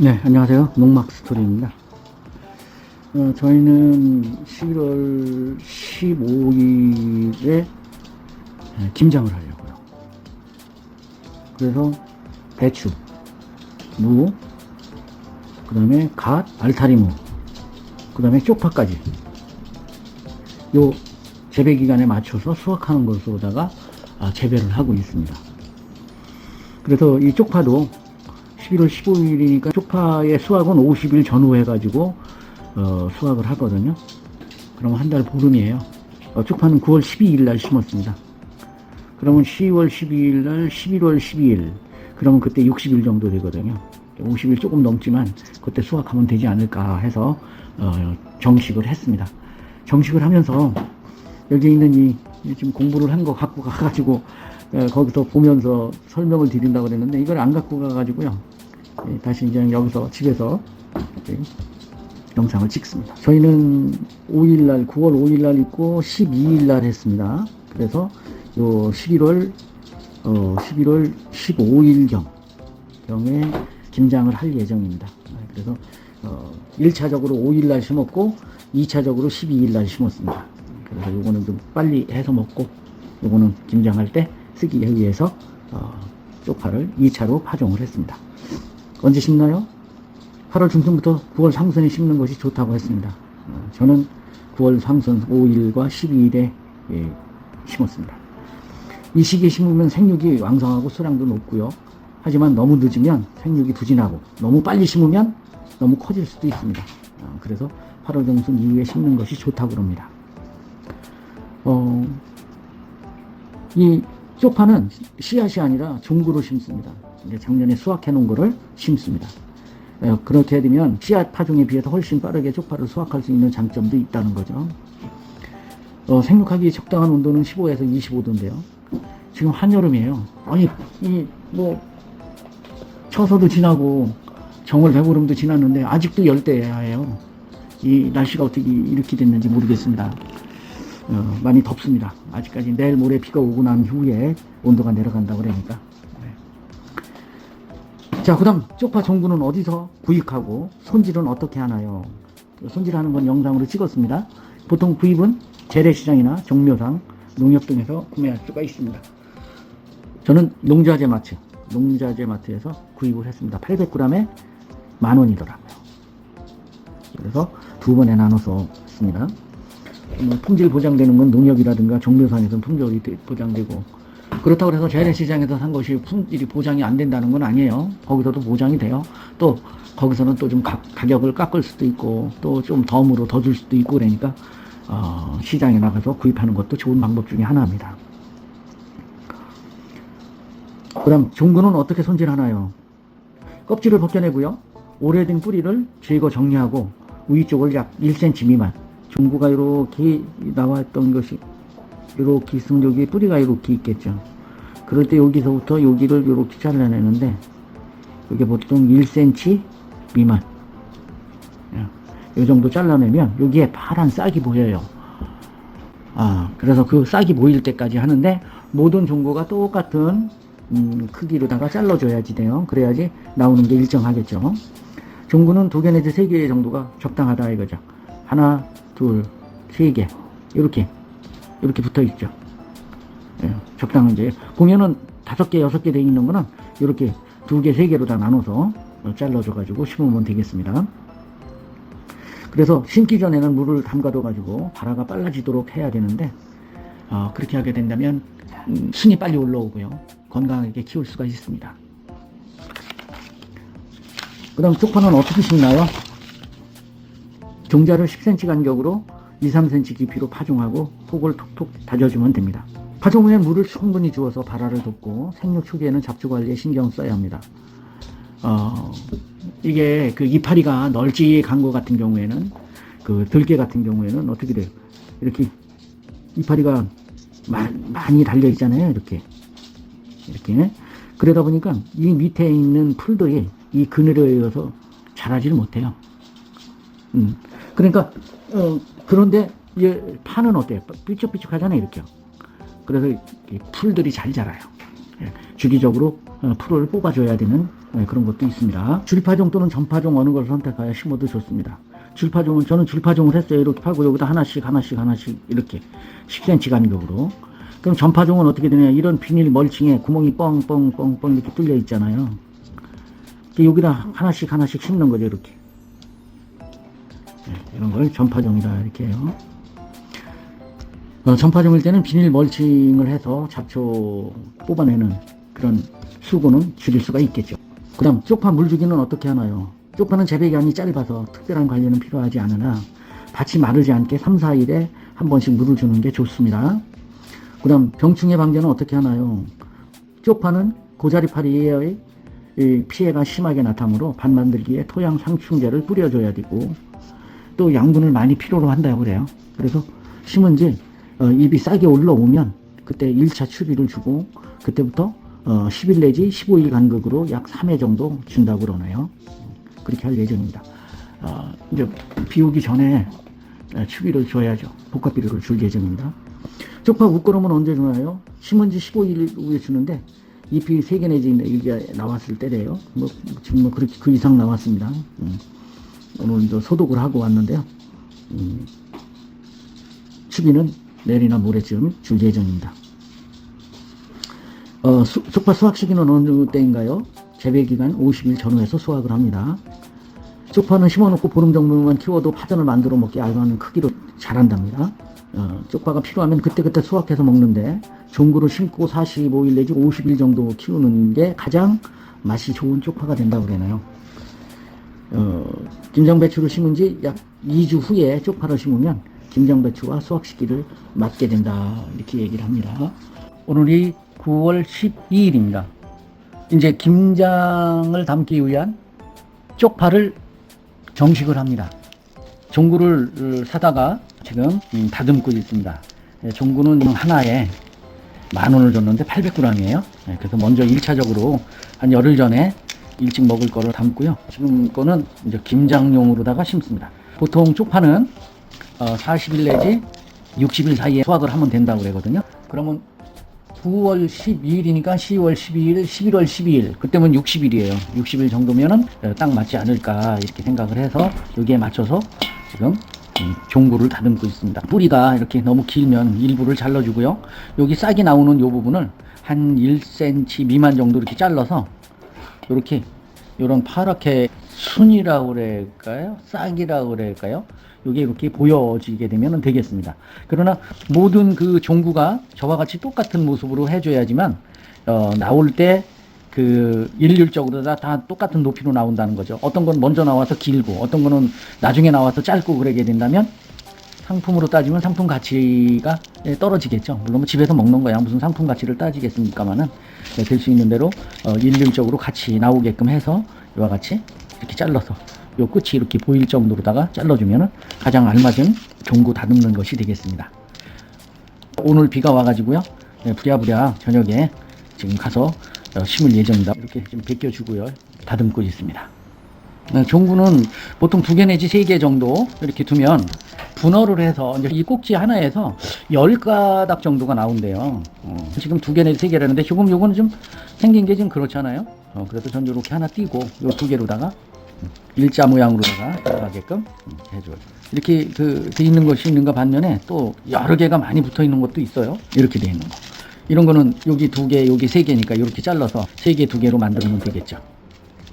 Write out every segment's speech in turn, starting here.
네, 안녕하세요. 농막 스토리입니다. 저희는 11월 15일에 김장을 하려고요. 그래서 배추, 무, 그 다음에 갓, 알타리무, 그 다음에 쪽파까지 요 재배 기간에 맞춰서 수확하는 것으로다가 재배를 하고 있습니다. 그래서 이 쪽파도 11월 15일이니까 쪽파의 수확은 50일 전후 해가지고 수확을 하거든요. 그러면 한 달 보름이에요. 쪽파는 9월 12일 날 심었습니다. 그러면 10월 12일 날 11월 12일 그러면 그때 60일 정도 되거든요. 50일 조금 넘지만 그때 수확하면 되지 않을까 해서 정식을 했습니다. 정식을 하면서 여기 있는 이 지금 공부를 한 거 갖고 가가지고 거기서 보면서 설명을 드린다고 그랬는데 이걸 안 갖고 가가지고요. 다시 이제 여기서 집에서 영상을 찍습니다. 저희는 5일날 9월 5일날 있고 12일날 했습니다. 그래서 요 11월 15일경에 김장을 할 예정입니다. 그래서 1차적으로 5일날 심었고 2차적으로 12일날 심었습니다. 그래서 요거는 좀 빨리 해서 먹고 요거는 김장할 때 쓰기 위해서 쪽파를 2차로 파종을 했습니다. 언제 심나요? 8월 중순부터 9월 상순에 심는 것이 좋다고 했습니다. 저는 9월 상순 5일과 12일에 심었습니다. 이 시기에 심으면 생육이 왕성하고 수량도 높고요. 하지만 너무 늦으면 생육이 부진하고 너무 빨리 심으면 너무 커질 수도 있습니다. 그래서 8월 중순 이후에 심는 것이 좋다고 합니다. 이 쪽파는 씨앗이 아니라 종구로 심습니다. 작년에 수확해 놓은 거를 심습니다. 그렇게 되면 씨앗 파종에 비해서 훨씬 빠르게 쪽파를 수확할 수 있는 장점도 있다는 거죠. 생육하기 적당한 온도는 15에서 25도인데요. 지금 한여름이에요. 아니, 처서도 지나고 정월 대보름도 지났는데 아직도 열대야예요. 이 날씨가 어떻게 이렇게 됐는지 모르겠습니다. 많이 덥습니다. 아직까지 내일 모레 비가 오고 난 후에 온도가 내려간다고 그러니까. 자, 그 다음 쪽파 종구는 어디서 구입하고 손질은 어떻게 하나요? 손질하는 건 영상으로 찍었습니다. 보통 구입은 재래시장이나 종묘상, 농협 등에서 구매할 수가 있습니다. 저는 농자재마트에서 구입을 했습니다. 800g에 10,000원이더라고요. 그래서 두 번에 나눠서 했습니다. 품질 보장되는 건 농협이라든가 종묘상에서는 품질이 보장되고, 그렇다고 해서 재래시장에서 산 것이 품질이 보장이 안 된다는 건 아니에요. 거기서도 보장이 돼요. 또 거기서는 또 좀 가격을 깎을 수도 있고 또 좀 덤으로 더 줄 수도 있고 그러니까 시장에 나가서 구입하는 것도 좋은 방법 중에 하나입니다. 그 다음 종구는 어떻게 손질하나요? 껍질을 벗겨내고요. 오래된 뿌리를 제거 정리하고 위 쪽을 약 1cm 미만, 종구가 이렇게 나왔던 것이 이렇게 있으면 여기 뿌리가 이렇게 있겠죠. 그럴 때 여기서부터 여기를 이렇게 잘라내는데 이게 보통 1cm 미만 이 정도 잘라내면 여기에 파란 싹이 보여요. 그래서 그 싹이 보일 때까지 하는데 모든 종구가 똑같은 크기로다가 잘라줘야지 돼요. 그래야지 나오는 게 일정하겠죠. 종구는 2개 내지 3개 정도가 적당하다 이거죠. 하나, 둘, 3개 이렇게 붙어 있죠. 적당한 이제 보면은 5개, 6개 되어 있는 거는 이렇게 2개, 3개로 다 나눠서 잘라줘 가지고 심으면 되겠습니다. 그래서 심기 전에는 물을 담가둬 가지고 발화가 빨라지도록 해야 되는데 그렇게 하게 된다면 순이 빨리 올라오고요. 건강하게 키울 수가 있습니다. 그 다음 쪽파는 어떻게 심나요? 종자를 10cm 간격으로 2-3cm 깊이로 파종하고 폭을 톡톡 다져주면 됩니다. 파종 후에 물을 충분히 주어서 발화를 돕고 생육 초기에는 잡초 관리에 신경 써야 합니다. 이게 그 이파리가 널찍한 거 같은 경우에는, 그 들깨 같은 경우에는 어떻게 돼요? 이렇게 이파리가 많이 달려 있잖아요. 이렇게. 그러다 보니까 이 밑에 있는 풀들이 이 그늘에 의해서 자라지를 못해요. 그러니까 그런데 파는 어때요? 삐쭉삐쭉 하잖아요. 이렇게. 그래서 풀들이 잘 자라요. 주기적으로 풀을 뽑아줘야 되는 그런 것도 있습니다. 줄파종 또는 전파종 어느 걸 선택하여 심어도 좋습니다. 줄파종은 저는 줄파종을 했어요. 이렇게 파고 여기다 하나씩 이렇게 10cm 간격으로. 그럼 전파종은 어떻게 되냐, 이런 비닐 멀칭에 구멍이 뻥뻥 이렇게 뚫려 있잖아요. 여기다 하나씩 심는 거죠. 이렇게 이런 걸 전파종이다 이렇게 해요. 전파종일 때는 비닐 멀칭을 해서 잡초 뽑아내는 그런 수고는 줄일 수가 있겠죠. 그 다음 쪽파 물주기는 어떻게 하나요? 쪽파는 재배기간이 짧아서 특별한 관리는 필요하지 않으나 밭이 마르지 않게 3, 4일에 한 번씩 물을 주는 게 좋습니다. 그 다음 병충해 방제는 어떻게 하나요? 쪽파는 고자리파리의 피해가 심하게 나타나므로 밭 만들기에 토양 상충제를 뿌려줘야 되고 또 양분을 많이 필요로 한다고 그래요. 그래서 심은 지 잎이 싹이 올라오면 그때 1차 추비를 주고 그때부터 10일 내지 15일 간격으로 약 3회 정도 준다고 그러네요. 그렇게 할 예정입니다. 이제 비 오기 전에 추비를 줘야죠. 복합비료를 줄 예정입니다. 쪽파 웃거름은 언제 주나요? 심은 지 15일 후에 주는데 잎이 3개 내지 4개 나왔을 때래요. 지금 그렇게 그 이상 나왔습니다. 오늘 소독을 하고 왔는데요. 추비는 내일이나 모레쯤 줄 예정입니다. 쪽파 수확 시기는 어느 때인가요? 재배기간 50일 전후에서 수확을 합니다. 쪽파는 심어놓고 보름 정도만 키워도 파전을 만들어 먹기 알맞은 크기로 자란답니다. 쪽파가 필요하면 그때그때 수확해서 먹는데 종구로 심고 45일 내지 50일 정도 키우는 게 가장 맛이 좋은 쪽파가 된다고 그러네요. 김장배추를 심은 지 약 2주 후에 쪽파를 심으면 김장배추와 수확 시기를 맞게 된다 이렇게 얘기를 합니다. 오늘이 9월 12일입니다. 이제 김장을 담기 위한 쪽파를 정식을 합니다. 종구를 사다가 지금 다듬고 있습니다. 종구는 하나에 10,000원을 줬는데 800g이에요. 그래서 먼저 1차적으로 한 열흘 전에 일찍 먹을 거를 담고요. 지금 거는 이제 김장용으로다가 심습니다. 보통 쪽파는 40일 내지 60일 사이에 수확을 하면 된다고 그러거든요. 그러면 9월 12일이니까 10월 12일, 11월 12일, 그때면 60일이에요. 60일 정도면은 딱 맞지 않을까 이렇게 생각을 해서 여기에 맞춰서 지금 종구를 다듬고 있습니다. 뿌리가 이렇게 너무 길면 일부를 잘라주고요. 여기 싹이 나오는 이 부분을 한 1cm 미만 정도 이렇게 잘라서 이렇게 이런 파랗게 순이라고 그럴까요? 싹이라고 그럴까요? 이게 이렇게 보여지게 되면 되겠습니다. 그러나 모든 그 종구가 저와 같이 똑같은 모습으로 해줘야지만 나올 때 그 일률적으로 다 똑같은 높이로 나온다는 거죠. 어떤 건 먼저 나와서 길고 어떤 거는 나중에 나와서 짧고 그러게 된다면 상품으로 따지면 상품 가치가 떨어지겠죠. 물론 집에서 먹는 거야 무슨 상품 가치를 따지겠습니까마는 될 수 있는 대로 일률적으로 같이 나오게끔 해서 이와 같이 이렇게 잘라서 요 끝이 이렇게 보일 정도로다가 잘라주면 가장 알맞은 종구 다듬는 것이 되겠습니다. 오늘 비가 와가지고요. 부랴부랴 저녁에 지금 가서 심을 예정입니다. 이렇게 좀 벗겨주고요. 다듬고 있습니다. 종구는 보통 2개 내지 3개 정도 이렇게 두면 분할을 해서 이제 이 꼭지 하나에서 10가닥 정도가 나온대요. 지금 2개 내지 3개라는데 조금 요거는 좀 생긴 게 좀 그렇잖아요. 그래서 전 이렇게 하나 띄고 요 2개로다가 일자 모양으로다가 들어가게끔 해줘요. 이렇게 돼 있는 것이 있는가 반면에 또 여러 개가 많이 붙어 있는 것도 있어요. 이렇게 돼 있는 거. 이런 거는 여기 2개, 여기 3개니까 이렇게 잘라서 3개, 2개로 만들면 되겠죠.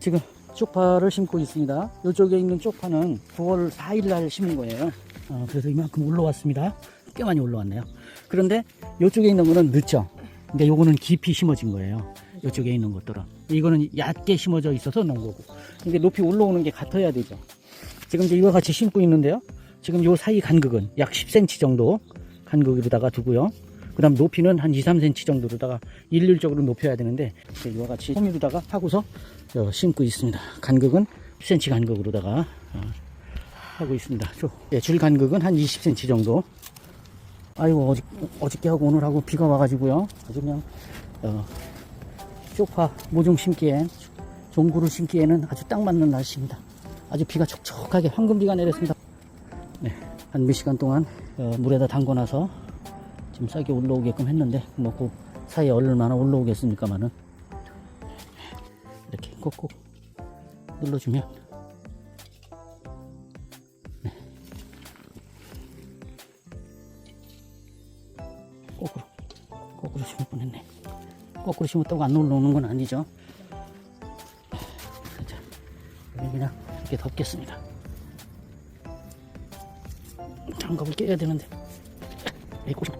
지금 쪽파를 심고 있습니다. 이쪽에 있는 쪽파는 9월 4일 날 심은 거예요. 그래서 이만큼 올라왔습니다. 꽤 많이 올라왔네요. 그런데 이쪽에 있는 거는 늦죠. 근데 요거는 깊이 심어진 거예요. 이쪽에 있는 것들은. 이거는 얕게 심어져 있어서 놓은 거고. 근데 높이 올라오는 게 같아야 되죠. 지금 이제 이와 같이 심고 있는데요. 지금 요 사이 간격은 약 10cm 정도 간격으로다가 두고요. 그 다음 높이는 한 2, 3cm 정도로다가 일률적으로 높여야 되는데 이와 같이 호미로다가 하고서 심고 있습니다. 간격은 10cm 간격으로다가 하고 있습니다. 줄 간격은 한 20cm 정도. 아이고 어저께 하고 오늘 하고 비가 와가지고요. 아주 그냥 쪽파 모종 심기엔 종구를 심기에는 아주 딱 맞는 날씨입니다. 아주 비가 촉촉하게 황금비가 내렸습니다. 네, 한 몇 시간 동안 물에다 담궈놔서 지금 싹이 올라오게끔 했는데 뭐 그 사이에 얼마나 올라오겠습니까만은. 이렇게 꼭꼭 눌러주면, 네. 거꾸로 심을 뻔했네. 거꾸로 심었다고 안 올라오는 건 아니죠. 자, 그냥 이렇게 덮겠습니다. 장갑을 껴야 되는데, 에이, 꼬시